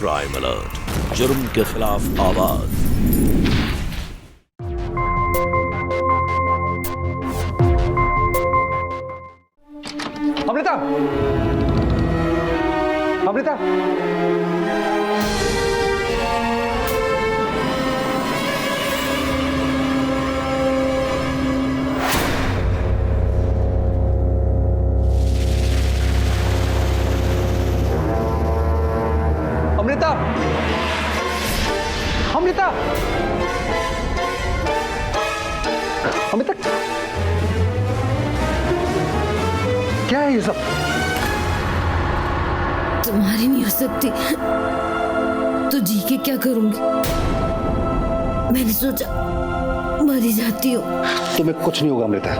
Crime alert, जुर्म के खिलाफ आवाज। अमृता, अमृता, अमृता, अमृता, अमृता, क्या है ये सब? तुम्हारी नहीं हो सकती तो जी के क्या करूंगी? मैंने सोचा मर ही जाती हूँ। तुम्हें कुछ नहीं होगा अमृता।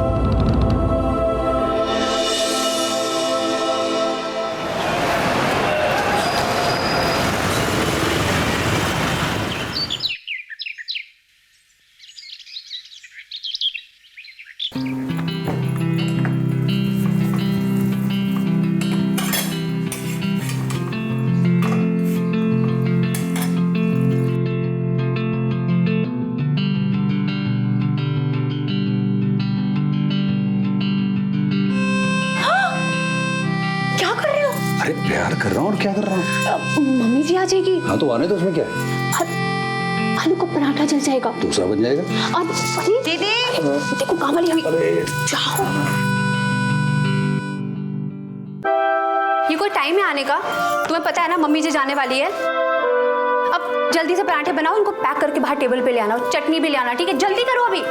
अरे प्यार कर रहा हूँ और क्या कर रहा हूँ? मम्मी जी आ जाएगी। हाँ तो आने तो उसमें क्या है? आलू का पराठा जल जाएगा, दूसरा बन जाएगा। अरे दीदी देखो काम वाली अभी। जाओ, ये कोई टाइम है आने का? तुम्हें पता है ना मम्मी जी जाने वाली है। अब जल्दी से पराठे बनाओ, उनको पैक करके बाहर टेबल पे ले आना, चटनी भी ले आना, ठीक है? जल्दी करो अभी।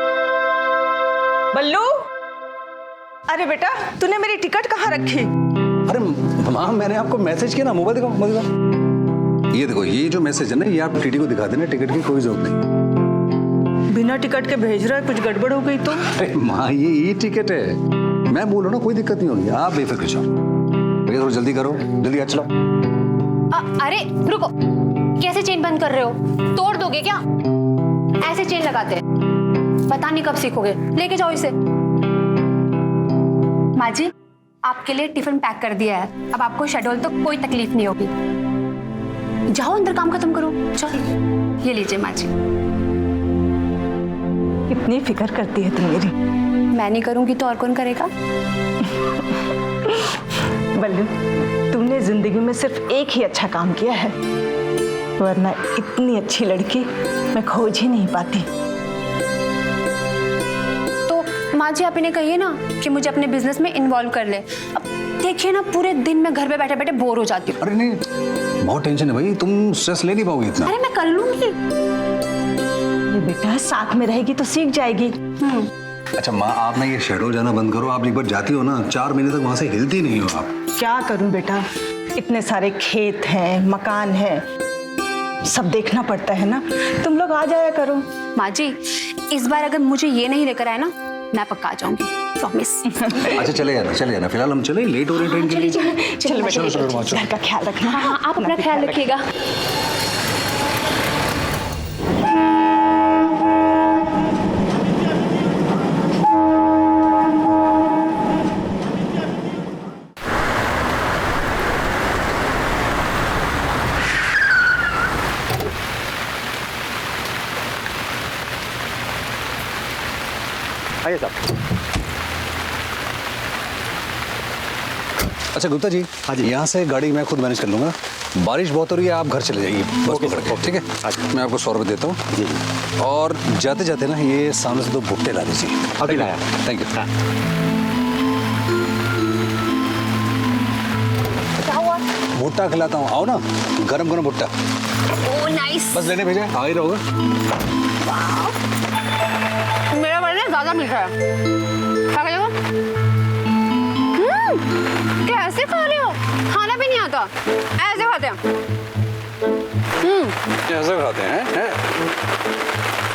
बल्लू, अरे बेटा तूने मेरी टिकट कहाँ रखी? अरे माँ, मैंने आपको मैसेज किया ना, मोबाइल दिखाओ, मोबाइल दिखाओ। ये देखो, ये जो मैसेज है ना, ये आप टीटी को दिखा देना, टिकट की कोई जरूरत नहीं। बिना टिकट के भेज रहा है, कुछ गड़बड़ हो गई तो? अरे माँ, ये ई टिकट है, मैं बोल रहा हूँ ना, कोई दिक्कत नहीं होगी, आप बेफिक्र जाओ। भैया थोड़ा जल्दी करो, जल्दी आ चलो। अरे रुको, कैसे चेन बंद कर रहे हो? तोड़ दोगे क्या? ऐसे चेन लगाते हैं, पता नहीं कब सीखोगे। लेके जाओ इसे। माँ जी, आपके लिए टिफिन पैक कर दिया है, अब आपको शेड्यूल तो कोई तकलीफ नहीं होगी। जाओ अंदर काम खत्म करो, चलो। ये लीजिए माँ जी। कितनी फिक्र करती है तुम मेरी। मैं नहीं करूंगी तो और कौन करेगा? बल्लू, तुमने जिंदगी में सिर्फ एक ही अच्छा काम किया है, वरना इतनी अच्छी लड़की मैं खोज ही नहीं पाती। माँ जी आप इन्हें कहिए ना कि मुझे अपने बिजनेस में इन्वॉल्व कर ले। अब देखिए ना, पूरे दिन मैं घर पे बैठे बैठे बोर हो जाती हूँ। अरे नहीं, बहुत टेंशन है भाई, तुम स्ट्रेस ले नहीं पाओगी इतना। अरे मैं कर लूंगी। ये बेटा साथ में रहेगी तो सीख जाएगी। अच्छा माँ, आप ना ये शेड्यूल जाना बंद करो। आप एक बार जाती हो ना, 4 महीने तक वहां से हिलती नहीं हो आप। क्या करूं बेटा, इतने सारे खेत हैं, मकान है, सब देखना पड़ता है ना। तुम लोग आ जाया करो। माँ जी, इस बार अगर मुझे ये नहीं लेकर आए ना, मैं पक्का आ जाऊंगी, प्रॉमिस। अच्छा चले जाना, फिलहाल हम चले, लेट हो रहे ट्रेन के लिए। चलो बेटा, घर का ख्याल रखना। हाँ, आप अपना ख्याल रखिएगा। आइए साहब। अच्छा गुप्ता जी, हाँ जी, यहाँ से गाड़ी मैं खुद मैनेज कर लूँगा। बारिश बहुत हो रही है, आप घर चले जाइए बस पकड़ के, ठीक है? मैं आपको 100 रुपये देता हूँ जी। और जाते जाते ना ये सामने से 2 भुट्टे ला दीजिए। अभी लाया। Thank you. क्या हुआ? भुट्टा खिलाता हूँ, आओ ना, गरम गरम भुट्टा। Oh nice. बस लेने भेजा, आ ही रहोगे। मेरा वाला ज्यादा मीठा है। खा गए हो? कैसे खा रहे हो? खाना भी नहीं आता, ऐसे खाते हैं। ऐसे खाते हैं?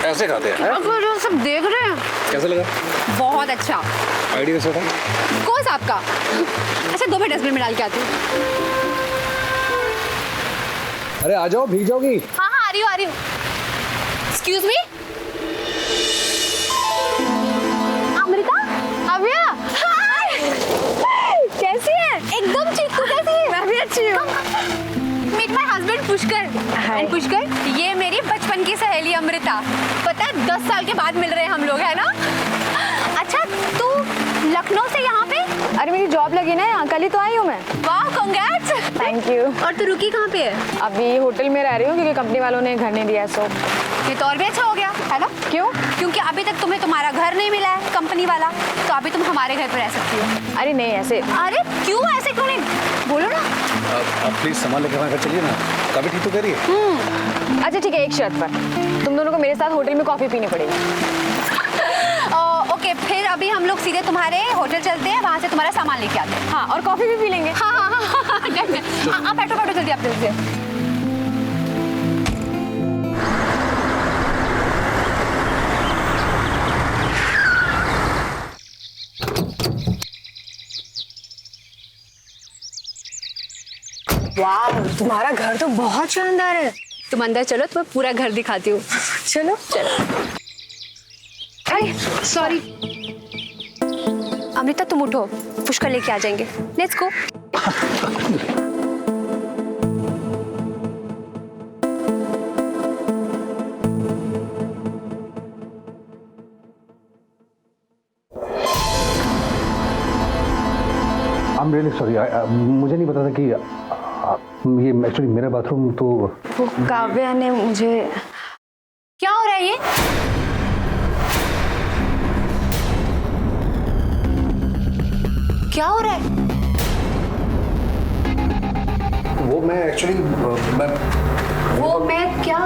ऐसे खाते हैं? अगर जो सब देख रहे हैं। कैसा लगा? बहुत अच्छा। आइडिया कैसा था? कौन सा आपका? अच्छा 2 मिनट डस्टबिन में डाल के आती हूँ। अरे आ जाओ, भीग जाओगी। हाँ हाँ, आ रही हूँ। एक्सक्यूज मी, अमृता, अव्या, कैसी है? एकदम ठीक। तू कैसी है? मैं भी अच्छी हूँ। Meet my husband Pushkar and Pushkar, ये मेरी बचपन की सहेली अमृता। पता है 10 साल के बाद मिल रहे हैं हम लोग, है ना? अच्छा, तू लखनऊ से यहाँ पे? अरे मेरी जॉब लगी ना यहाँ, कल ही तो आई हूँ मैं। वाह, कांग्रेट्स। Thank you. और तू रुकी कहाँ पे है? अभी होटल में रह रही हूँ क्योंकि कंपनी वालों ने घर नहीं दिया है, सो ये तो और भी अच्छा हो गया, है ना? क्यों? क्योंकि अभी तक तुम्हें तुम्हारा घर नहीं मिला है कंपनी वाला, तो अभी तुम हमारे घर पे रह सकती हो। अरे नहीं ऐसे। अरे क्यों ऐसे, क्यों नहीं? बोलो ना। आप प्लीज सामान लेकर हमारे घर चलिए ना, काफी ठीक तो कह रही है। अच्छा ठीक है, एक शर्त पर, तुम दोनों को मेरे साथ होटल में कॉफी पीनी पड़ेगी। ओके, फिर अभी हम लोग सीधे तुम्हारे होटल चलते हैं, वहाँ से तुम्हारा सामान लेके आते हैं। हाँ, और कॉफी भी पी लेंगे। हाँ हाँ हाँ हाँ, बैठो जल्दी, आप जल्दी से। वाह, तुम्हारा घर तो बहुत शानदार है। तुम अंदर चलो, तुम्हें पूरा घर दिखाती हूँ। चलो चलो। अरे सॉरी अमृता, तुम उठो, पुष्कर लेके आ जाएंगे। Let's go. I'm really sorry. मुझे नहीं पता था कि ये एक्चुअली मेरा बाथरूम तो। वो काव्या ने मुझे। क्या हो रहा है ये? क्या हो रहा है? वो मैं एक्चुअली वो मैं क्या?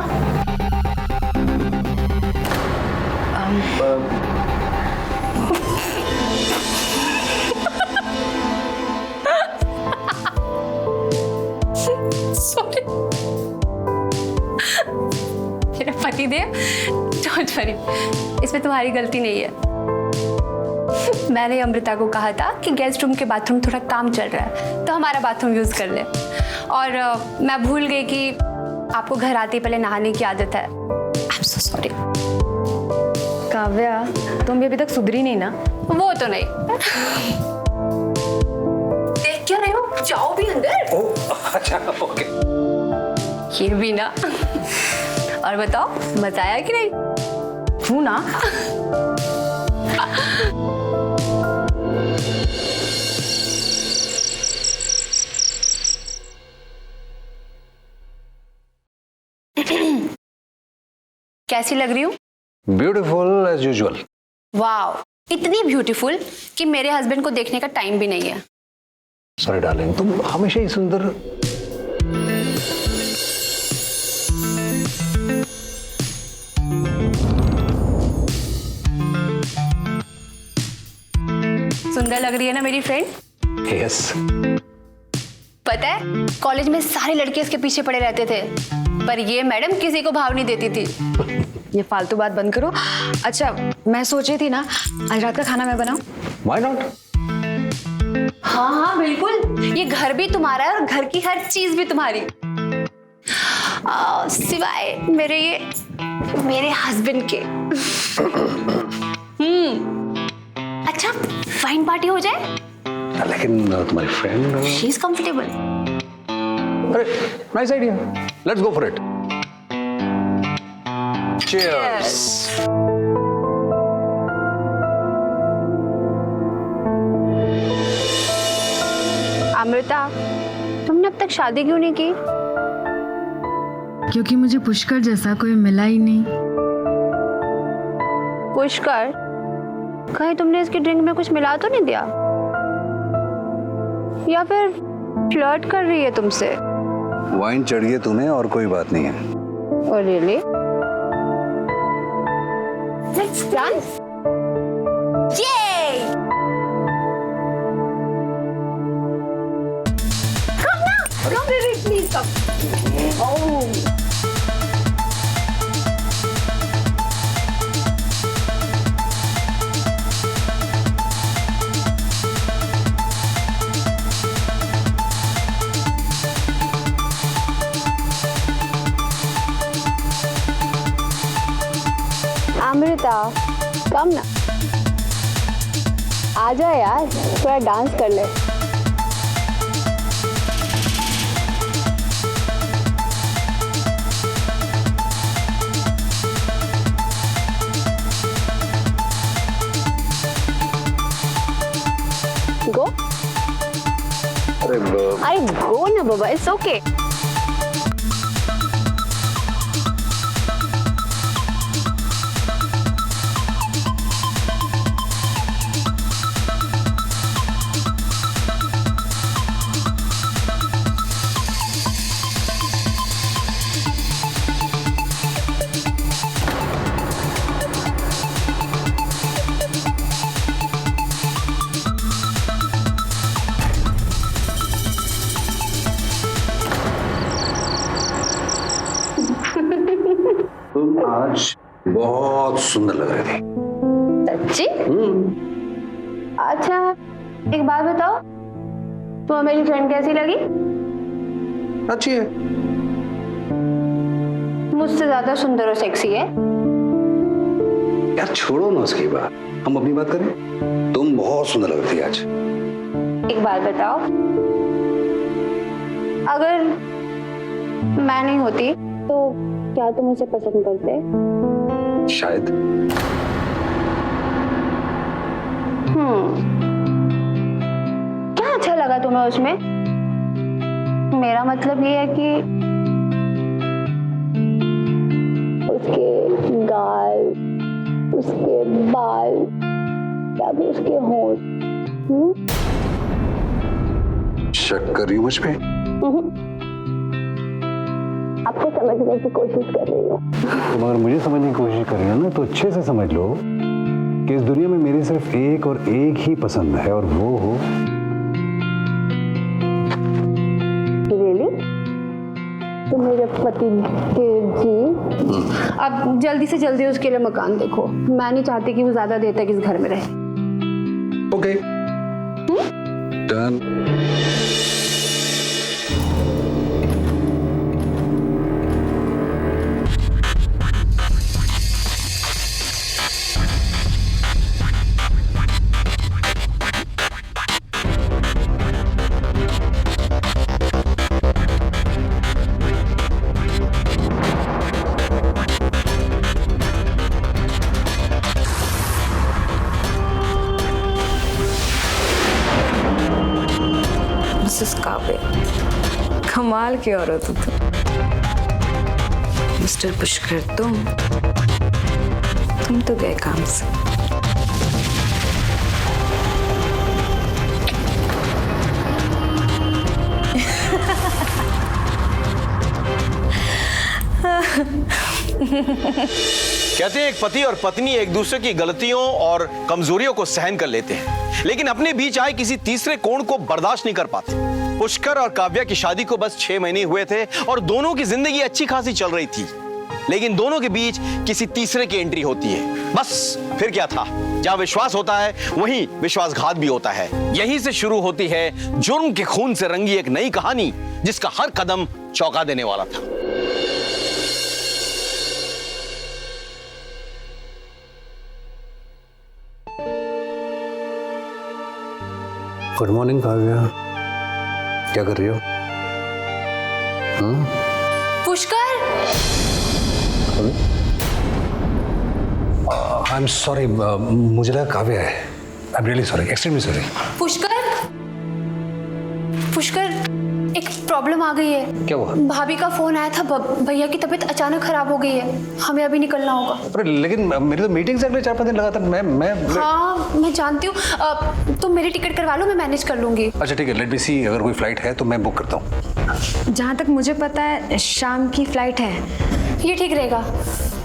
सॉरी मेरा पतिदेव, डोंट वरी, इसमें तुम्हारी गलती नहीं है। मैंने अमृता को कहा था कि गेस्ट रूम के बाथरूम थोड़ा काम चल रहा है, तो हमारा बाथरूम यूज कर ले, और मैं भूल गई कि आपको घर आते ही पहले नहाने की आदत है। I am so sorry. Kavya, तुम भी अभी तक सुधरी नहीं ना? वो तो नहीं। देख क्या रहे हो, जाओ भी अंदर। ओह अच्छा, ओके। ये भी ना। और बताओ, मजा आया कि नहीं? तू ना। कैसी लग रही हूँ? Beautiful as usual. वाओ, इतनी ब्यूटीफुल कि मेरे हस्बैंड को देखने का टाइम भी नहीं है। सॉरी डार्लिंग, तुम हमेशा ही सुंदर। सुंदर लग रही है ना मेरी फ्रेंड? यस। पता है, कॉलेज में सारे लड़के इसके पीछे पड़े रहते थे, पर ये मैडम किसी को भाव नहीं देती थी। ये फालतू बात बंद करो। अच्छा, मैं सोच रही थी ना, आज रात का खाना मैं बनाऊं? Why not? हाँ हाँ बिल्कुल, ये घर भी तुम्हारा है और घर की हर चीज भी तुम्हारी, सिवाय मेरे हस्बैंड के। अच्छा, फाइन पार्टी हो जाए? लेकिन तुम्हारी फ्रेंड। She is comfortable. अरे nice idea, let's go for it. Cheers. Amrita, तुमने अब तक शादी क्यों नहीं की? क्योंकि मुझे पुष्कर जैसा कोई मिला ही नहीं। पुष्कर? कहीं तुमने इसकी ड्रिंक में कुछ मिला तो नहीं दिया? या फिर फ्लर्ट कर रही है तुमसे? वाइन चढ़ गई तूने और कोई बात नहीं है। Oh really? Let's dance. Yay! Come now. Come, baby, please come. Oh. Amrita, कम ना, आजा यार, थोड़ा डांस कर ले। अरे गो ना बाबा, इट्स ओके। तुम आज बहुत सुंदर लग रही थी। सच्ची? अच्छा एक बात बताओ, तुम्हें मेरी फ्रेंड कैसी लगी? अच्छी है। मुझसे ज्यादा सुंदर और सेक्सी है। यार छोड़ो ना उसकी बात, हम अपनी बात करें। तुम बहुत सुंदर लग रही थी आज। एक बात बताओ, अगर मैं नहीं होती तो क्या तुम उसे पसंद करते? शायद। क्या अच्छा लगा तुम्हें उसमें? मेरा मतलब ये है कि उसके गाल, उसके बाल या फिर उसके होंठ। शक कर रही हूँ मुझ पे? आपको समझने की कोशिश कर रही हूँ। तुम अगर मुझे समझने की कोशिश कर रही हो ना तो अच्छे से समझ लो कि इस दुनिया में मेरी सिर्फ एक और एक ही पसंद है, और वो हो रियली? तुम मेरे पति देव जी, अब जल्दी से जल्दी उसके लिए मकान देखो। मैं नहीं चाहती कि वो ज्यादा देर तक इस घर में रहे। Okay done. मिसेस काव्या, कमाल की औरत हो तुम। मिस्टर पुष्कर, तुम तो गए काम से। कहते हैं एक पति और पत्नी एक दूसरे की गलतियों और कमजोरियों को सहन कर लेते हैं, लेकिन अपने बीच आए किसी तीसरे कोण को बर्दाश्त नहीं कर पाते। पुष्कर और काव्या की शादी को बस 6 महीने हुए थे और दोनों की जिंदगी अच्छी खासी चल रही थी, लेकिन दोनों के बीच किसी तीसरे की एंट्री होती है। बस फिर क्या था, जहां विश्वास होता है वहीं विश्वासघात भी होता है। यहीं से शुरू होती है जुर्म के खून से रंगी एक नई कहानी, जिसका हर कदम चौंका देने वाला था। गुड मॉर्निंग काव्या, क्या कर रही हो? पुष्कर, आई एम सॉरी, मुझे लगा काव्या है। I am really sorry, extremely sorry. Pushkar, एक प्रॉब्लम आ गई है। क्या हुआ? भाभी का फोन आया था, भैया की तबीयत अचानक खराब हो गई है, हमें अभी निकलना होगा। अरे लेकिन मेरी तो मीटिंग से अगले 4-5 दिन लगातार मैं हाँ मैं जानती हूँ, तुम मेरी टिकट करवा लो, मैं मैनेज कर लूंगी। अच्छा ठीक है, लेट मी सी, अगर कोई फ्लाइट है तो मैं बुक करता हूँ। जहाँ तक मुझे पता है शाम की फ्लाइट है। ये ठीक रहेगा,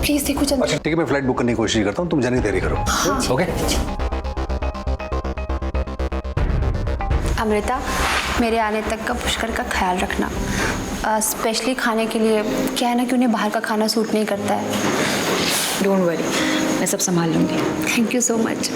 प्लीज देखो चंद्र। अच्छा ठीक है, मैं फ्लाइट बुक करने की कोशिश करता हूँ, तुम जाने की तैयारी करो। ओके। अमृता, मेरे आने तक का पुष्कर का ख्याल रखना, स्पेशली खाने के लिए। क्या है ना कि उन्हें बाहर का खाना सूट नहीं करता है। डोंट वरी, मैं सब संभाल लूंगी। Thank you so much.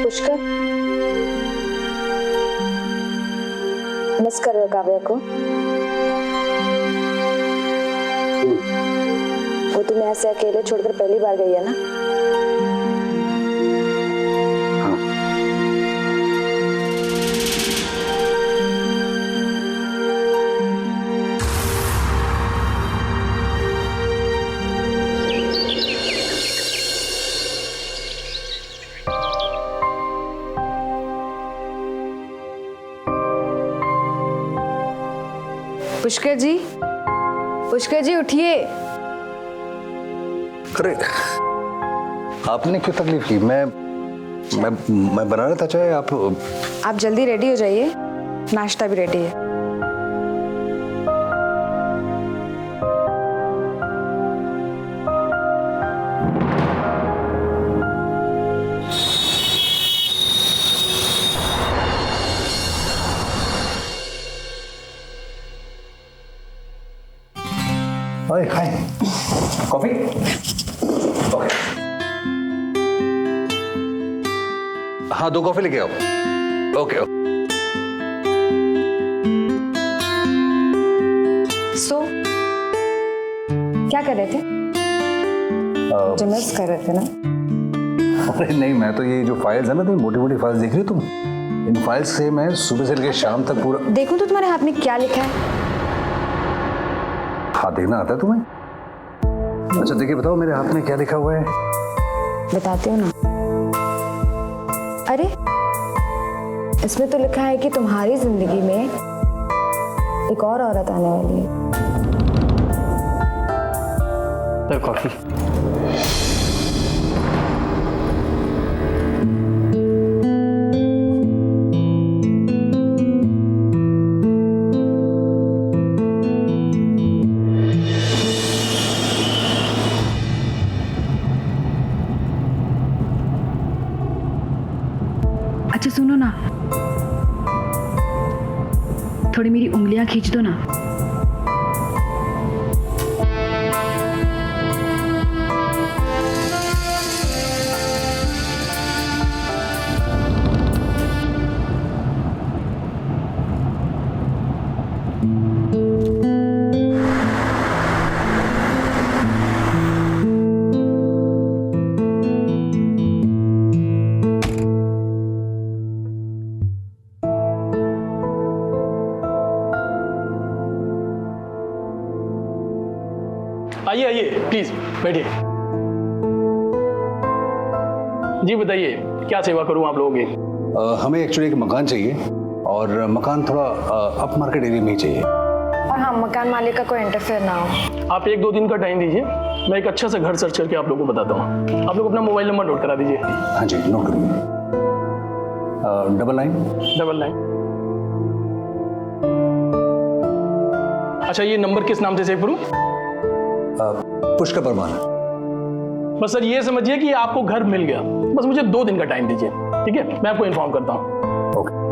Pushkar, miss कर रहे हो काव्या को? वो तुम्हें ऐसे अकेले छोड़कर पहली बार गई है ना? पुष्कर जी उठिए। अरे आपने क्यों तकलीफ की? मैं बना रहा था चाय। आप जल्दी रेडी हो जाइए, नाश्ता भी रेडी है। ओए हाय, कॉफी? ओके। हाँ 2 कॉफी लेके आओ। ओके। सो क्या कर रहे थे? जो मिस कर रहे थे ना? अरे नहीं, मैं तो ये जो फाइल्स है ना, तो मोटी मोटी फाइल्स देख रही हो तुम? इन फाइल्स से मैं सुबह से लेकर शाम तक पूरा। देखूं तो तुम्हारे हाथ में क्या लिखा है? हाथ देखना आता है तुम्हें? अच्छा देखिए, बताओ मेरे हाथ में क्या लिखा हुआ है? बताती हूँ ना। अरे इसमें तो लिखा है कि तुम्हारी जिंदगी में एक और औरत आने वाली है। कॉफी। अच्छा सुनो ना, थोड़ी मेरी उंगलियां खींच दो ना। आइए आइए प्लीज बैठिए। जी बताइए, क्या सेवा करूं आप लोगों की? हमें एक्चुअली एक मकान चाहिए, और मकान थोड़ा अप मार्केट एरिया में ही चाहिए। और हाँ, मकान मालिक का कोई इंटरफेयर ना हो। आप 1-2 दिन का टाइम दीजिए, मैं एक अच्छा सा घर सर्च करके आप लोगों को बताता हूँ। आप लोग अपना मोबाइल नंबर नोट करा दीजिए। हाँ जी, नोट करिए। 9999। अच्छा, ये नंबर किस नाम से सेव करूं? पुष्कर परमार। बस सर ये समझिए कि आपको घर मिल गया, बस मुझे 2 दिन का टाइम दीजिए, ठीक है? मैं आपको इन्फॉर्म करता हूँ। ओके।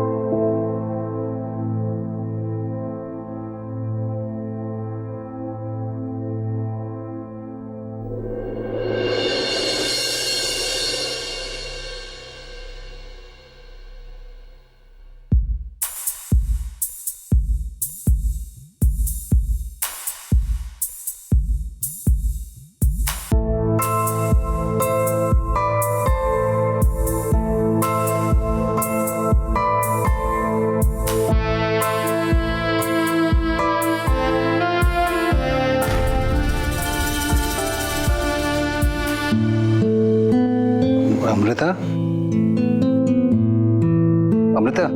अमृता, अमृता,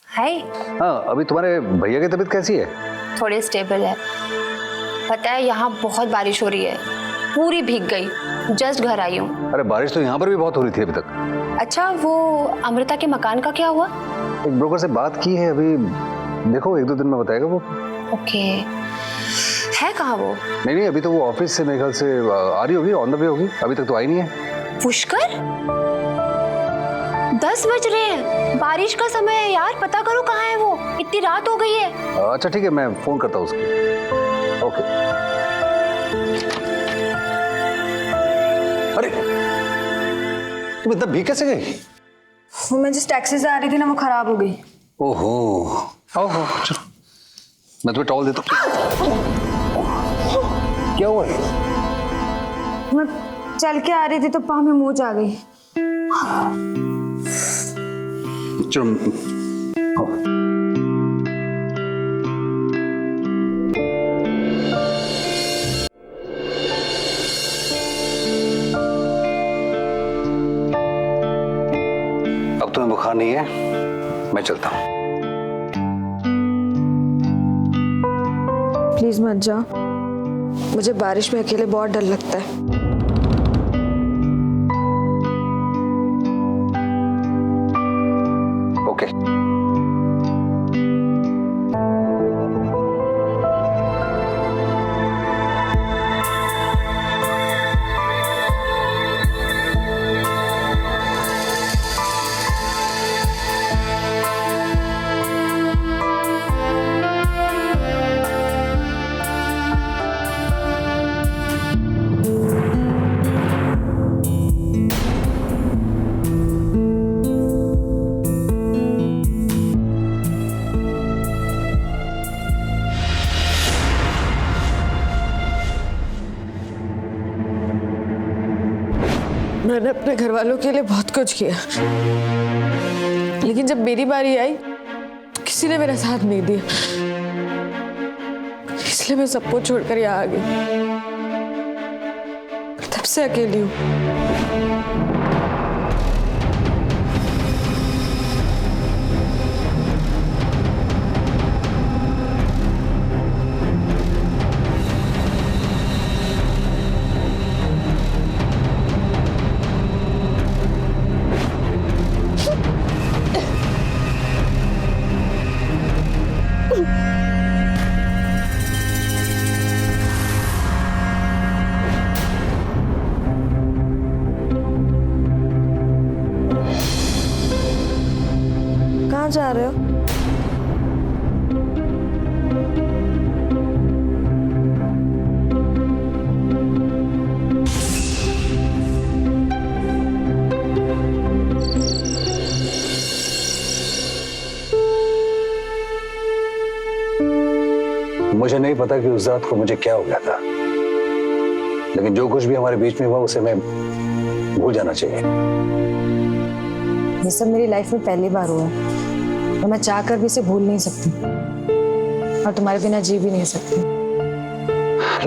हाय। हाँ, अभी तुम्हारे भैया की तबीयत कैसी है? थोड़ी स्टेबल है। पता है यहाँ बहुत बारिश हो रही है, पूरी भीग गई। जस्ट घर आई हूँ। अरे बारिश तो यहाँ पर भी बहुत हो रही थी अभी तक। अच्छा, वो अमृता के मकान का क्या हुआ? एक ब्रोकर से बात की है अभी, देखो 1-2 दिन में बताएगा वो। ओके, है कहाँ वो? नहीं, अभी तो वो ऑफिस से मेरे ख्याल से आ रही होगी, ऑन द वे होगी, अभी तक तो आई नहीं है। पुष्कर? 10 बज रहे हैं, बारिश का समय है यार, पता करो कहाँ है वो, इतनी रात हो गई है। अच्छा ठीक है, मैं फोन करता हूँ उसको। ओके। अरे तुम इतना भीग कैसे गई? वो मैं जिस टैक्सी से आ रही थी ना, वो खराब हो गई। ओहो, आओ चलो, मैं तुम्हें टॉवल देता हूँ। क्या हुआ है? मैं चल के आ रही थी तो पाँव में मोच आ गई। चलो अब तुम्हें बुखार नहीं है, मैं चलता हूँ। प्लीज मत जाओ, मुझे बारिश में अकेले बहुत डर लगता है। ओके। मैंने अपने घर वालों के लिए बहुत कुछ किया, लेकिन जब मेरी बारी आई तो किसी ने मेरा साथ नहीं दिया, इसलिए मैं सबको छोड़कर यहाँ आ गई। तब से अकेली हूँ। कहाँ जा रहे हो? मुझे नहीं पता कि उस रात को मुझे क्या हो गया था, लेकिन जो कुछ भी हमारे बीच में हुआ उसे मैं भूल जाना चाहिए। ये सब मेरी लाइफ में पहली बार हुआ है और मैं चाह कर भी इसे भूल नहीं सकती और तुम्हारे बिना जी भी नहीं सकती।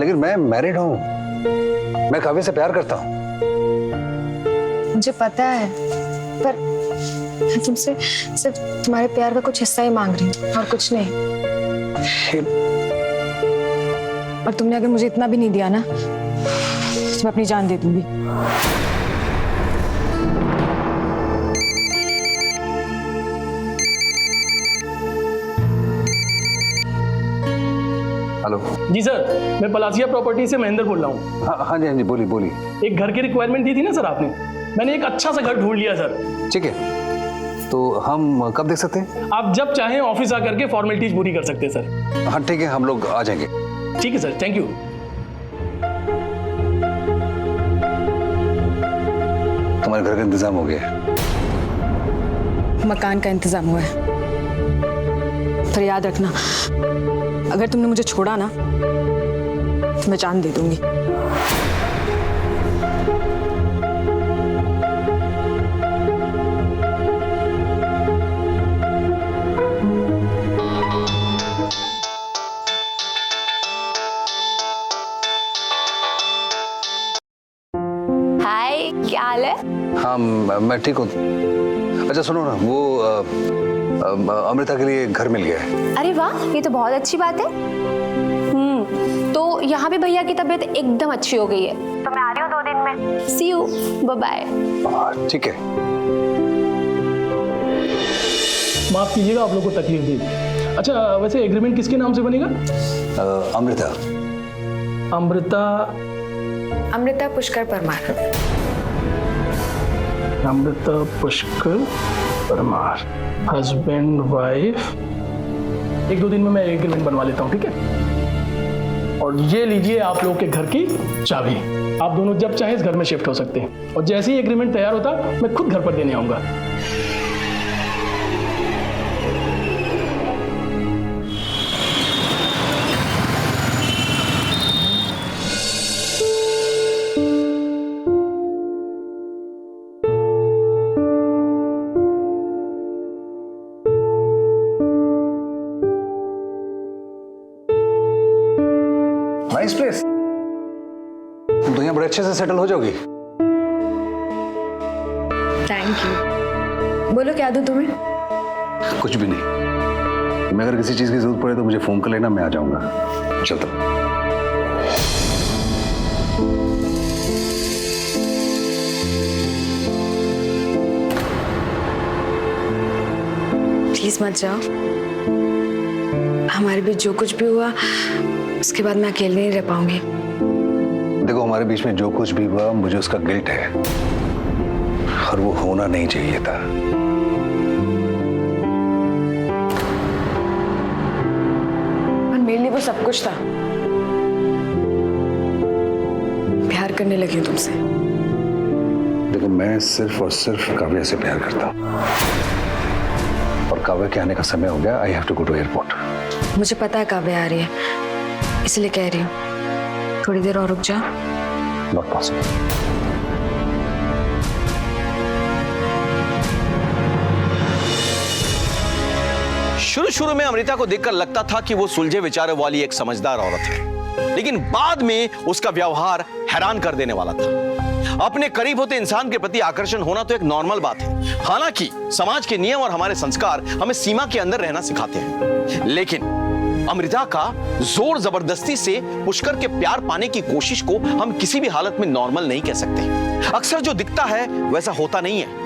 लेकिन मैं मैरिड हूँ, मैं काव्या से प्यार करता हूँ। मुझे पता है, पर मैं तुमसे सिर्फ तुम्हारे प्यार का कुछ हिस्सा ही मांग रही हूँ और कुछ नहीं। और तुमने अगर मुझे इतना भी नहीं दिया ना तो मैं अपनी जान दे दूंगी। हेलो। जी सर, मैं पलासिया प्रॉपर्टी से महेंद्र बोल रहा हूँ। हाँ जी बोलिए बोलिए। एक घर की रिक्वायरमेंट दी थी ना सर आपने, मैंने एक अच्छा सा घर ढूंढ लिया सर। ठीक है, तो हम कब देख सकते हैं? आप जब चाहें ऑफिस आकर के फॉर्मेलिटीज पूरी कर सकते हैं सर। हाँ ठीक है, हम लोग आ जाएंगे। ठीक है सर, थैंक यू। तुम्हारे घर का इंतजाम हो गया? मकान का इंतजाम हुआ है, पर याद रखना अगर तुमने मुझे छोड़ा ना तो मैं जान दे दूंगी। हाय, क्या हाल है? हाँ मैं ठीक हूँ। अच्छा सुनो ना, वो अमृता के लिए घर मिल गया है। अरे वाह, ये तो बहुत अच्छी बात है। तो यहाँ भी भैया की तबीयत एकदम अच्छी हो गई है, तो मैं आ रही हूँ 2 दिन में। सी यू, बाय बाय। ठीक है। माफ कीजिएगा आप लोग को तकलीफ दी। अच्छा वैसे एग्रीमेंट किसके नाम से बनेगा? अमृता। अमृता अमृता पुष्कर परमार। Amrita Pushkar Parmar, husband wife. 1-2 दिन में मैं एग्रीमेंट बनवा लेता हूँ, ठीक है? और ये लीजिए आप लोग के घर की चाबी। आप दोनों जब चाहे इस घर में शिफ्ट हो सकते हैं, और जैसे ही एग्रीमेंट तैयार होता मैं खुद घर पर देने आऊंगा। Nice place. तुम तो यहाँ बड़े अच्छे से सेटल हो जाओगी। Thank you. बोलो क्या दूं तुम्हें? कुछ भी नहीं। मैं अगर किसी चीज की जरूरत पड़े तो मुझे फोन कर लेना, मैं आ जाऊंगा। चलता हूं। प्लीज मत जाओ। हमारे बीच जो कुछ भी हुआ उसके बाद मैं अकेले नहीं रह पाऊंगी। देखो, हमारे बीच में जो कुछ भी हुआ मुझे उसका गिल्ट है, और वो होना नहीं चाहिए था। और मेरे लिए वो सब कुछ था। प्यार करने लगी हूं तुमसे। देखो, मैं सिर्फ और सिर्फ काव्या से प्यार करता हूँ, और काव्या के आने का समय हो गया। I have to go to airport. मुझे पता है काव्या आ रही है, इसलिए कह रही हूँ थोड़ी देर और रुक जा। Not possible. शुरू में अमृता को देखकर लगता था कि वो सुलझे विचारों वाली एक समझदार औरत है, लेकिन बाद में उसका व्यवहार हैरान कर देने वाला था। अपने करीब होते इंसान के प्रति आकर्षण होना तो एक नॉर्मल बात है, हालांकि समाज के नियम और हमारे संस्कार हमें सीमा के अंदर रहना सिखाते हैं। लेकिन अमृता का जोर जबरदस्ती से पुष्कर के प्यार पाने की कोशिश को हम किसी भी हालत में नॉर्मल नहीं कह सकते। अक्सर जो दिखता है वैसा होता नहीं है।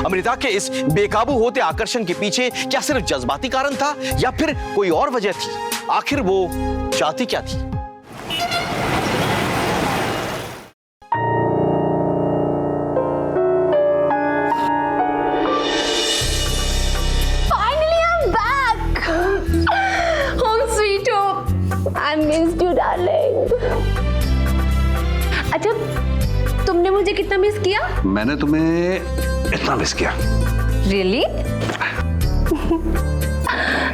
अमृता के इस बेकाबू होते आकर्षण के पीछे क्या सिर्फ जज्बाती कारण था, या फिर कोई और वजह थी? आखिर वो चाहती क्या थी? Finally, I'm back. Home sweet home. I missed you, darling. अच्छा, तुमने मुझे कितना मिस किया? मैंने तुम्हें इतना मिस किया। Really?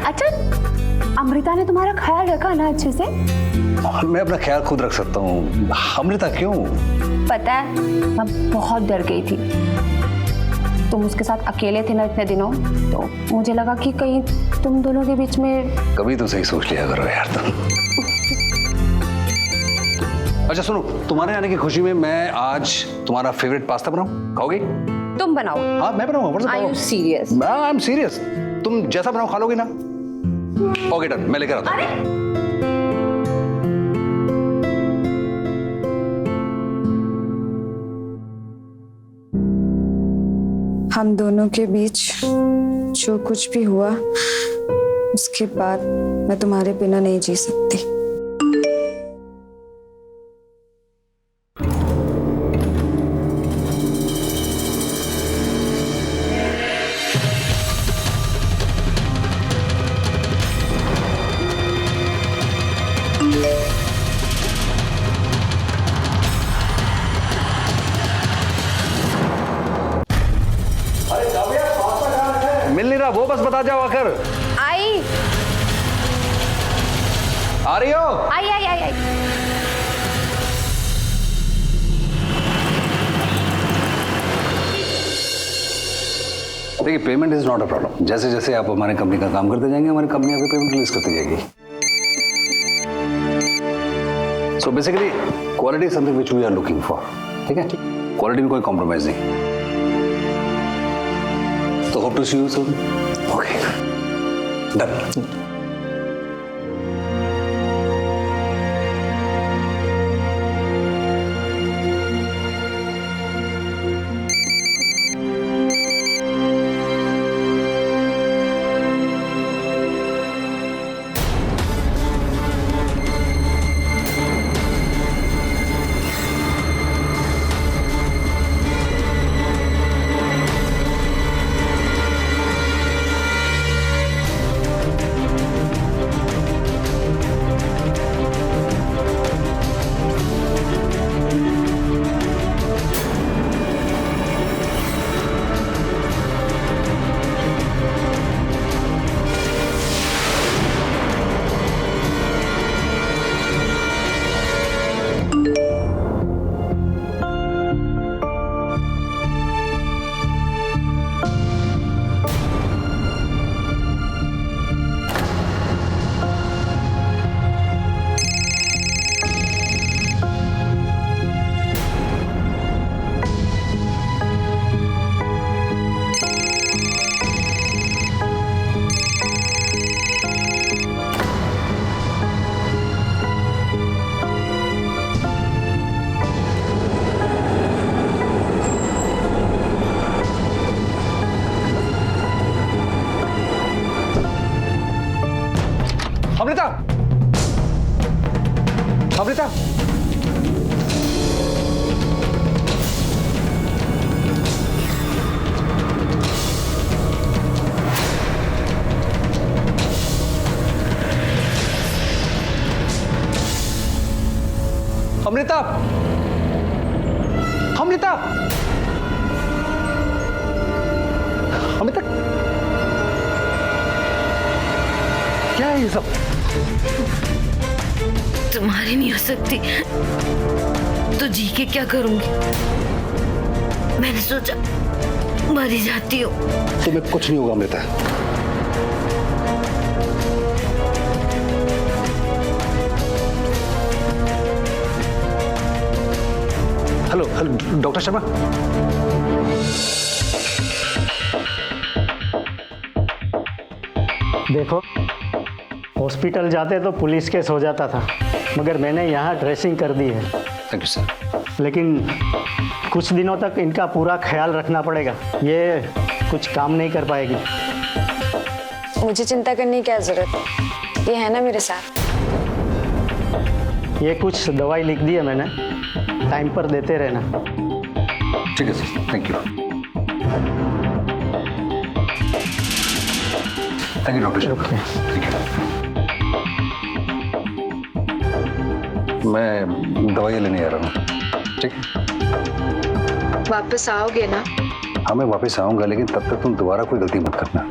अच्छा, अमृता ने तुम्हारा ख्याल रखा ना अच्छे से? मैं अपना ख्याल खुद रख सकता हूँ। अमृता क्यों? पता है, मैं बहुत डर गई थी। तुम उसके साथ अकेले थे ना इतने दिनों, तो मुझे लगा कि कहीं तुम दोनों के बीच में। कभी तो सही सोच लिया करो यार तुम। अच्छा सुनो, तुम्हारे आने की खुशी में मैं आज तुम्हारा फेवरेट पास्ता बनाऊं, खाओगे? तुम बनाओ। हाँ मैं बनाऊंगा। Are you serious? I am serious. तुम जैसा बनाओ खा लोगे ना? ओके डन, मैं लेकर आता हूँ। हम दोनों के बीच जो कुछ भी हुआ उसके बाद मैं तुम्हारे बिना नहीं जी सकती। मिल नहीं रहा, वो बस बता जाओ आखिर। आई आ रही हो? आई आई आई आई। देखिए, payment is not a problem. जैसे जैसे आप हमारे कंपनी का काम करते जाएंगे, हमारी कंपनी आपकी पेमेंट रिलीज करती जाएगी। So basically quality is something which we are looking for. ठीक है, क्वालिटी में कोई कॉम्प्रोमाइज नहीं। तो hope to see you soon. Okay done. Amrita, Amrita, Amrita, Amrita, Amrita, क्या है ये सब? तुम्हारी नहीं हो सकती तो जी के क्या करूंगी? मैंने सोचा मर ही जाती हूँ। तुम्हें कुछ नहीं होगा Amrita. Hello hello doctor Sharma. देखो, हॉस्पिटल जाते तो पुलिस केस हो जाता था, मगर मैंने यहाँ ड्रेसिंग कर दी है। Thank you sir. लेकिन कुछ दिनों तक इनका पूरा ख्याल रखना पड़ेगा, ये कुछ काम नहीं कर पाएगी। मुझे चिंता करने की क्या जरूरत, ये है ना मेरे साथ। ये कुछ दवाई लिख दी है मैंने, टाइम पर देते रहना। ठीक है sir, thank you. Thank you doctor Sharma. Thank you. मैं दवाई लेने आ रहा हूँ, ठीक है? वापस आओगे ना? हाँ मैं वापस आऊँगा, लेकिन तब तक तुम दोबारा कोई गलती मत करना।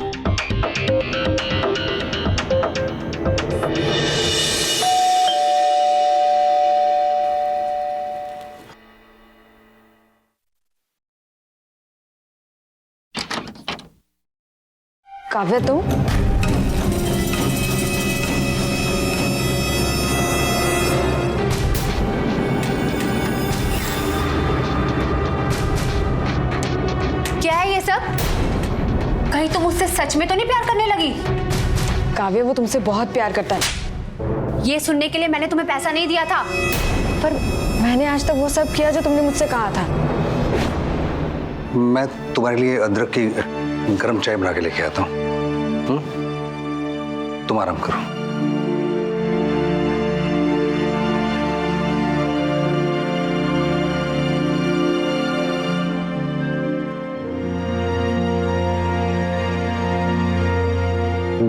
काव्या, तुम? क्या है ये सब? कहीं तुम मुझसे सच में तो नहीं प्यार करने लगी? काव्या, वो तुमसे बहुत प्यार करता है। ये सुनने के लिए मैंने तुम्हें पैसा नहीं दिया था। पर मैंने आज तक वो सब किया जो तुमने मुझसे कहा था। मैं तुम्हारे लिए अदरक की गर्म चाय बना के लेके आता हूँ। तुम आराम करो।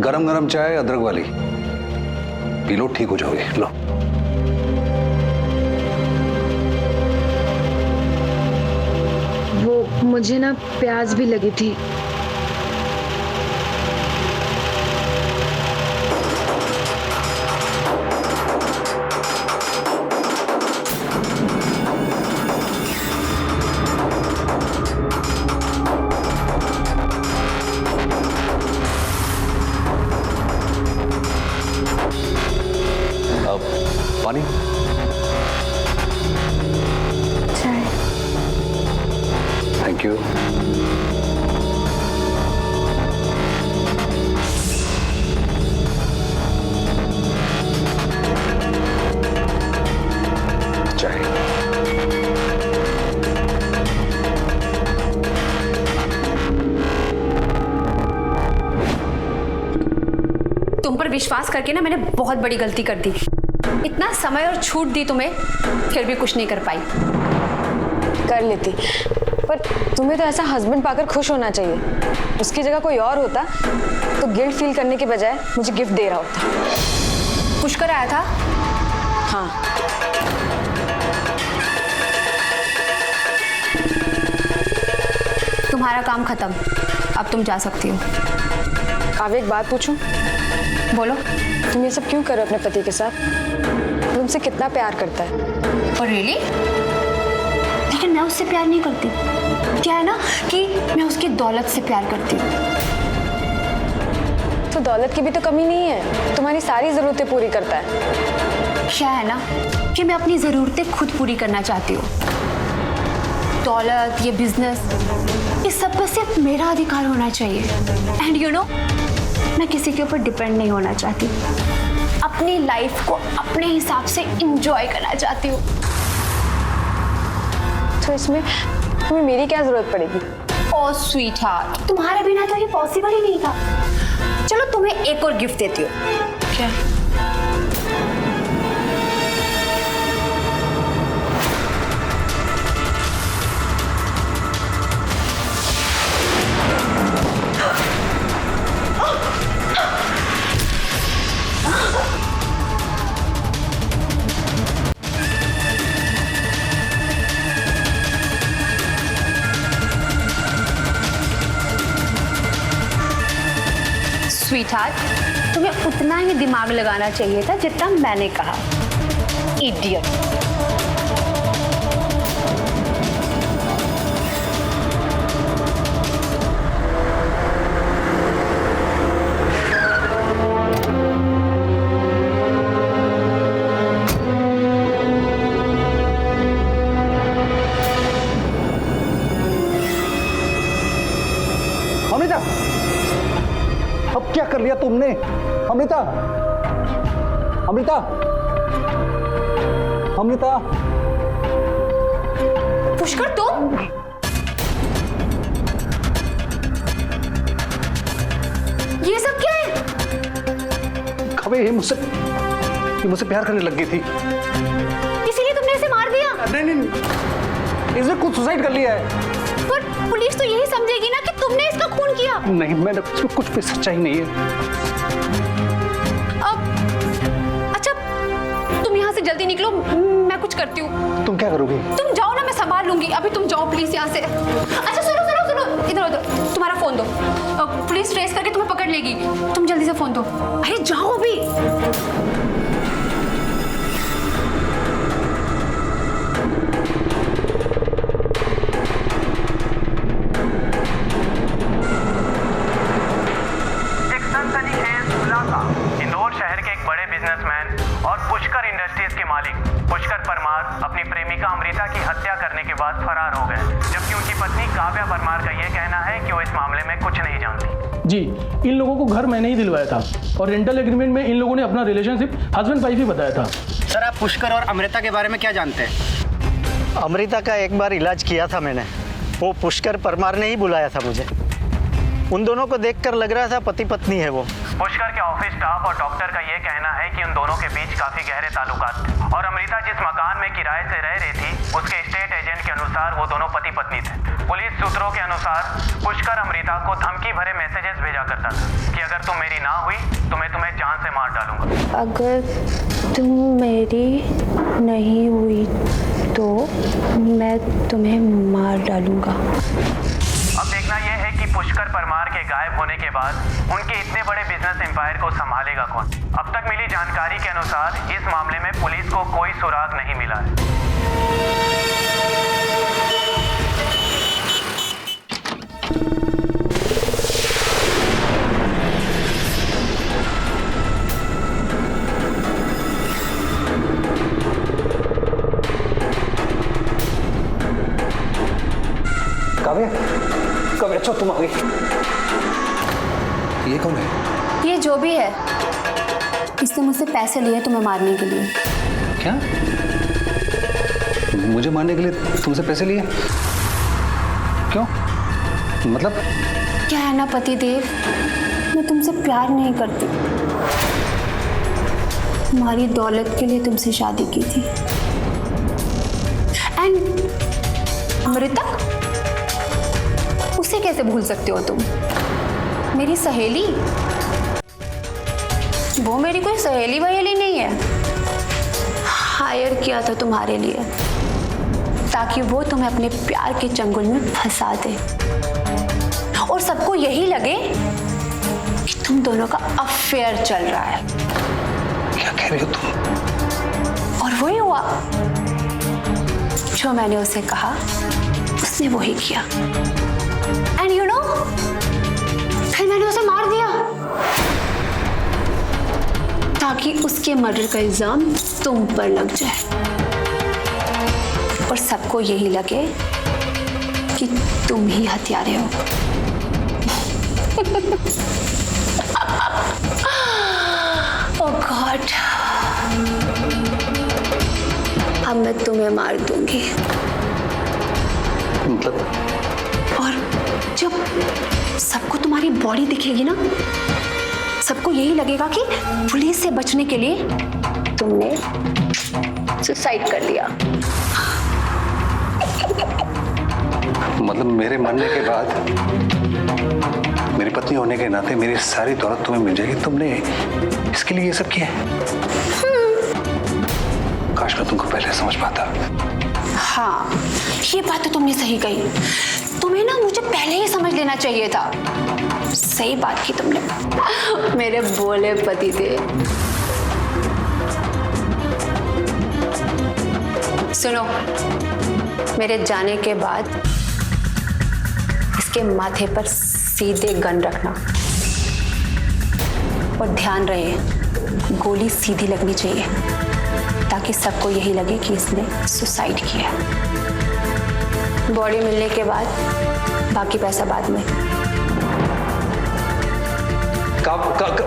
गरम गरम चाय अदरक वाली पी लो, ठीक हो जाओगे। लो। वो मुझे ना प्यास भी लगी थी। पानी? चाय। Thank you. चाय। तुम पर विश्वास करके ना मैंने बहुत बड़ी गलती कर दी। इतना समय और छूट दी तुम्हें, फिर भी कुछ नहीं कर पाई। कर लेती, पर तुम्हें तो ऐसा हस्बैंड पाकर खुश होना चाहिए। उसकी जगह कोई और होता तो गिल्ट फील करने के बजाय मुझे गिफ्ट दे रहा होता। पुष्कर आया था? हाँ। तुम्हारा काम खत्म, अब तुम जा सकती हो। काव्या, एक बात पूछूं? बोलो। तुम ये सब क्यों करो अपने पति के साथ? तुमसे कितना प्यार करता है। और रियली? लेकिन मैं उससे प्यार नहीं करती। क्या है ना कि मैं उसकी दौलत से प्यार करती हूँ। तो दौलत की भी तो कमी नहीं है, तुम्हारी सारी जरूरतें पूरी करता है। क्या है ना कि मैं अपनी जरूरतें खुद पूरी करना चाहती हूँ। दौलत, ये बिजनेस, इस सब पर सिर्फ मेरा अधिकार होना चाहिए। एंड यू नो, मैं किसी के ऊपर डिपेंड नहीं होना चाहती। अपनी लाइफ को अपने हिसाब से एंजॉय करना चाहती हूँ। तो इसमें तुम्हें मेरी क्या जरूरत पड़ेगी? ओह स्वीट हार्ट, तुम्हारे बिना तो ये पॉसिबल ही नहीं था। चलो तुम्हें एक और गिफ्ट देती हूँ। क्या? स्वीटहार्ट, तुम्हें उतना ही दिमाग लगाना चाहिए था जितना मैंने कहा। इडियट। अमृता, अब क्या कर लिया तुमने? अमृता, अमृता, अमृता। पुष्कर, तुम? ये सब क्या है? खबे ये मुझसे प्यार करने लग गई थी। इसीलिए तुमने इसे मार दिया? नहीं, इसने खुद सुसाइड कर लिया है। पर पुलिस तो यही समझेगी ना कि तुमने इसका खून किया। नहीं, मैंने कुछ भी सच्चाई नहीं है। अच्छा, तुम यहाँ से जल्दी निकलो, मैं कुछ करती हूँ। तुम क्या करोगी? तुम जाओ ना, मैं संभाल लूंगी। अभी तुम जाओ प्लीज यहाँ से। अच्छा सुनो सुनो सुनो, इधर उधर, तुम्हारा फोन दो। पुलिस ट्रेस करके तुम्हें पकड़ लेगी। तुम जल्दी से फोन दो। अरे जाओ अभी। इंदौर शहर के एक बड़े बिजनेसमैन और पुष्कर इंडस्ट्रीज के मालिक पुष्कर परमार अपनी प्रेमिका अमृता की हत्या करने के बाद फरार हो गए, जबकि उनकी पत्नी काव्या परमार का यह कहना है कि वो इस मामले में कुछ नहीं जानती। जी, इन लोगों को घर मैंने ही दिलवाया था और रेंटल एग्रीमेंट में इन लोगों ने अपना रिलेशनशिप हस्बैंड वाइफ ही बताया था। सर, आप पुष्कर और अमृता के बारे में क्या जानते हैं? अमृता का एक बार इलाज किया था मैंने, वो पुष्कर परमार ने ही बुलाया था मुझे। उन दोनों को देखकर लग रहा था पति पत्नी है वो। पुष्कर के ऑफिस स्टाफ और डॉक्टर का यह कहना है कि उन दोनों के बीच काफी गहरे ताल्लुकात थे और अमृता जिस मकान में किराए से रह रही थी उसके स्टेट एजेंट के अनुसार वो दोनों पति पत्नी थे। पुलिस सूत्रों के अनुसार पुष्कर अमृता को धमकी भरे मैसेजेस भेजा करता था कि अगर तुम मेरी ना हुई तो मैं तुम्हें जान से मार डालूंगा। अगर तुम मेरी नहीं हुई तो मैं तुम्हें मार डालूंगा। अब देखना यह है कि पुष्कर परमार के गायब होने के बाद उनके इतने बड़े बिजनेस एम्पायर को संभालेगा कौन। अब तक मिली जानकारी के अनुसार इस मामले में पुलिस को कोई सुराग नहीं मिला है। काव्या, काव्या, अच्छा तुम आ गई। ये कौन है? ये जो भी है, इसने मुझसे पैसे लिए तुम्हें मारने के लिए। क्या? मुझे मारने के लिए तुमसे पैसे लिए? क्यों? मतलब? क्या है ना पतिदेव, मैं तुमसे प्यार नहीं करती। तुम्हारी दौलत के लिए तुमसे शादी की थी। एंड अमृता, उसे कैसे भूल सकते हो तुम? मेरी सहेली, वो मेरी कोई सहेली वहेली नहीं है। हायर किया था तुम्हारे लिए ताकि वो तुम्हें अपने प्यार के चंगुल में फंसा दे और सबको यही लगे कि तुम दोनों का अफेयर चल रहा है। क्या कह रही हो तुम? और वही हुआ जो मैंने उसे कहा, उसने वही किया। एंड यू नो, फिर मैंने उसे मार दिया ताकि उसके मर्डर का इल्जाम तुम पर लग जाए और सबको यही लगे कि तुम ही हत्यारे हो। ओह गॉड, अब मैं तुम्हें मार दूंगी। मतलब? और जब सबको तुम्हारी बॉडी दिखेगी ना, सबको यही लगेगा कि पुलिस से बचने के लिए तुमने सुसाइड कर लिया। मतलब मेरे मरने के बाद मेरी पत्नी होने के नाते मेरी सारी दौलत तुम्हें मिल जाएगी, तुमने इसके लिए ये सब किया है? काश मैं तुमको पहले समझ पाता। हाँ, ये बात तो तुमने सही कही। तुम्हें ना मुझे पहले ही समझ लेना चाहिए था। सही बात की तुमने, मेरे बोले पति थे। सुनो, मेरे जाने के बाद इसके माथे पर सीधे गन रखना और ध्यान रहे गोली सीधी लगनी चाहिए, ताकि सबको यही लगे कि इसने सुसाइड किया। बॉडी मिलने के बाद बाकी पैसा बाद में। डॉक्टर,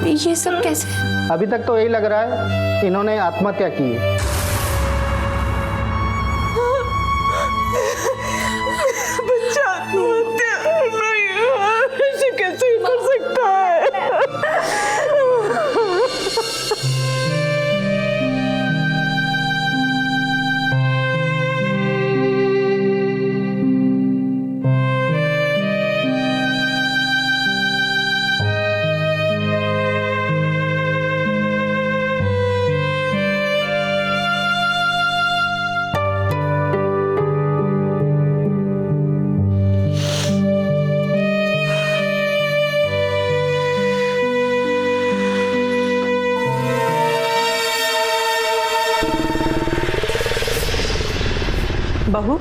ये सब कैसे? अभी तक तो यही लग रहा है इन्होंने आत्महत्या की है। बच्चा आत्महत्या नहीं, ऐसे कैसे कर सकता है? बहू,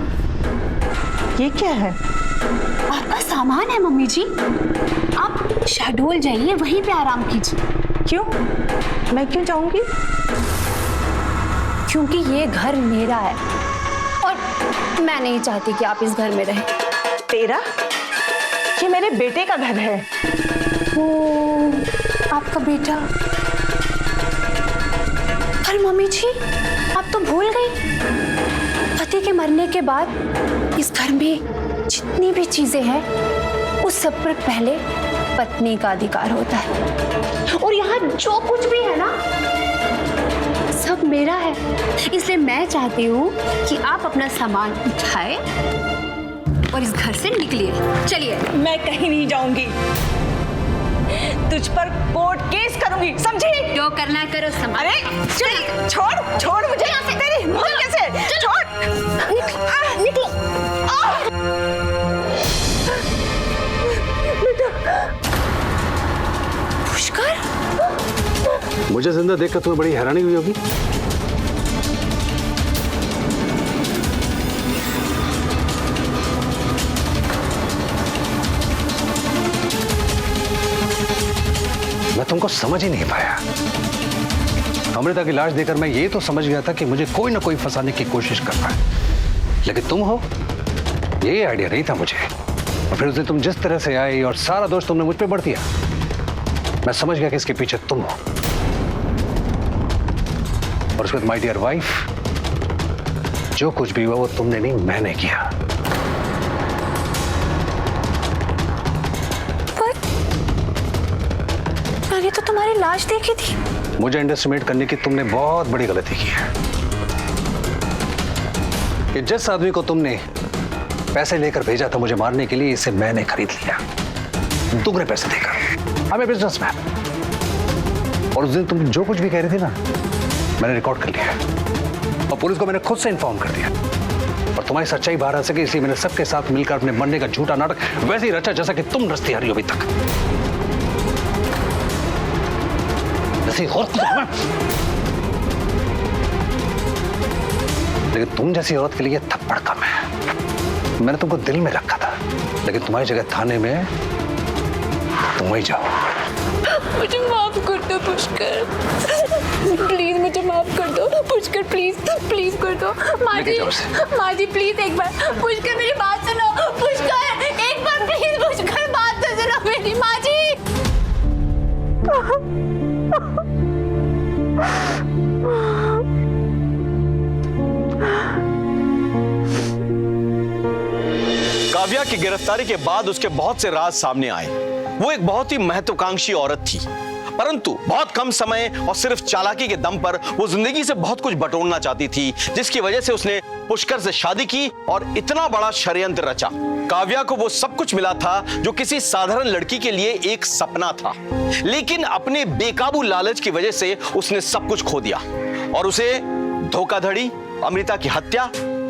ये क्या है? आपका सामान है मम्मी जी, आप शहडोल जाइए, वहीं पे आराम कीजिए। क्यों? मैं क्यों जाऊंगी? क्योंकि ये घर मेरा है और मैं नहीं चाहती कि आप इस घर में रहें। तेरा? ये मेरे बेटे का घर है। ओ, आपका बेटा? पर मम्मी जी, आप तो भूल गई, पति के मरने के बाद इस घर में जितनी भी चीजें हैं उस सब पर पहले पत्नी का अधिकार होता है, और यहाँ जो कुछ भी है ना सब मेरा है। इसलिए मैं चाहती हूँ कि आप अपना सामान उठाएं और इस घर से निकलिए। चलिए। मैं कहीं नहीं जाऊंगी, तुझ पर कोर्ट केस करूंगी, समझी? जो करना करो। अरे छोड़ छोड़ मुझे, तेरी मुझे कैसे छोड़? निकलो। पुष्कर, मुझे जिंदा देखकर तुम्हें बड़ी हैरानी हुई होगी। मैं तुमको समझ ही नहीं पाया। अमृता की लाश देखकर मैं ये तो समझ गया था कि मुझे कोई ना कोई फंसाने की कोशिश कर रहा है, लेकिन तुम हो ये आइडिया नहीं था मुझे। और फिर उस दिन तुम जिस तरह से आई और सारा दोष तुमने मुझ पे बढ़ दिया, मैं समझ गया कि इसके पीछे तुम हो। और उसके बाद माय डियर वाइफ, जो कुछ भी हुआ वो तुमने नहीं, मैंने किया। मैंने तो तुम्हारी लाश देखी थी। मुझे अंडरएस्टिमेट करने की तुमने बहुत बड़ी गलती की है। कि जिस आदमी को तुमने पैसे लेकर भेजा था मुझे मारने के लिए, इसे मैंने खरीद लिया दुगने पैसे देकर। I'm a businessman। और उस दिन तुम जो कुछ भी कह रही थी ना, मैंने रिकॉर्ड कर लिया और पुलिस को मैंने खुद से इन्फॉर्म कर दिया। और तुम्हारी सच्चाई बाहर आ सके इसलिए मैंने सबके साथ मिलकर अपने मरने का झूठा नाटक वैसे ही रचा जैसा कि तुम रचती आ रही हो अभी तक। लेकिन तुम जैसी औरत के लिए थप्पड़ कम है। मैंने तुमको दिल में रखा था, लेकिन तुम्हारी जगह थाने में तुम वही जाओ। मुझे माफ कर दो पुष्कर, प्लीज मुझे माफ कर दो पुष्कर, प्लीज प्लीज कर दो। माँ जी प्लीज एक बार, पुष्कर मेरी बात सुनो, पुष्कर एक बार प्लीज, पुष्कर बात तो सुनो मेरी। माँ जी काव्या की गिरफ्तारी के बाद उसके बहुत से राज सामने आए। वो एक बहुत ही महत्वाकांक्षी औरत थी, परंतु बहुत कम समय और सिर्फ चालाकी के दम पर वो जिंदगी से बहुत कुछ बटोरना चाहती थी, जिसकी वजह से उसने पुष्कर से शादी की और इतना बड़ा षड्यंत्र रचा। काव्या को वो सब कुछ मिला था जो किसी साधारण लड़की के लिए एक सपना था, लेकिन अपने बेकाबू लालच की वजह से उसने सब कुछ खो दिया और उसे धोखाधड़ी, अमृता की हत्या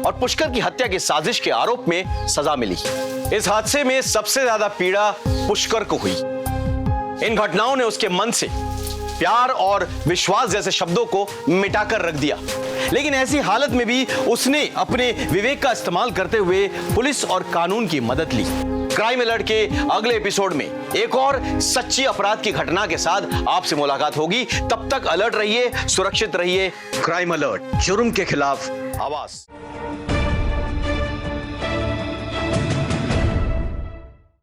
और पुष्कर की हत्या की साजिश के आरोप में सजा मिली। इस हादसे में सबसे ज्यादा पीड़ा पुष्कर को हुई। इन घटनाओं ने उसके मन से प्यार और विश्वास जैसे शब्दों को मिटाकर रख दिया, लेकिन ऐसी हालत में भी उसने अपने विवेक का इस्तेमाल करते हुए पुलिस और कानून की मदद ली। क्राइम अलर्ट के अगले एपिसोड में एक और सच्ची अपराध की घटना के साथ आपसे मुलाकात होगी। तब तक अलर्ट रहिए, सुरक्षित रहिए। क्राइम अलर्ट, जुर्म के खिलाफ आवाज।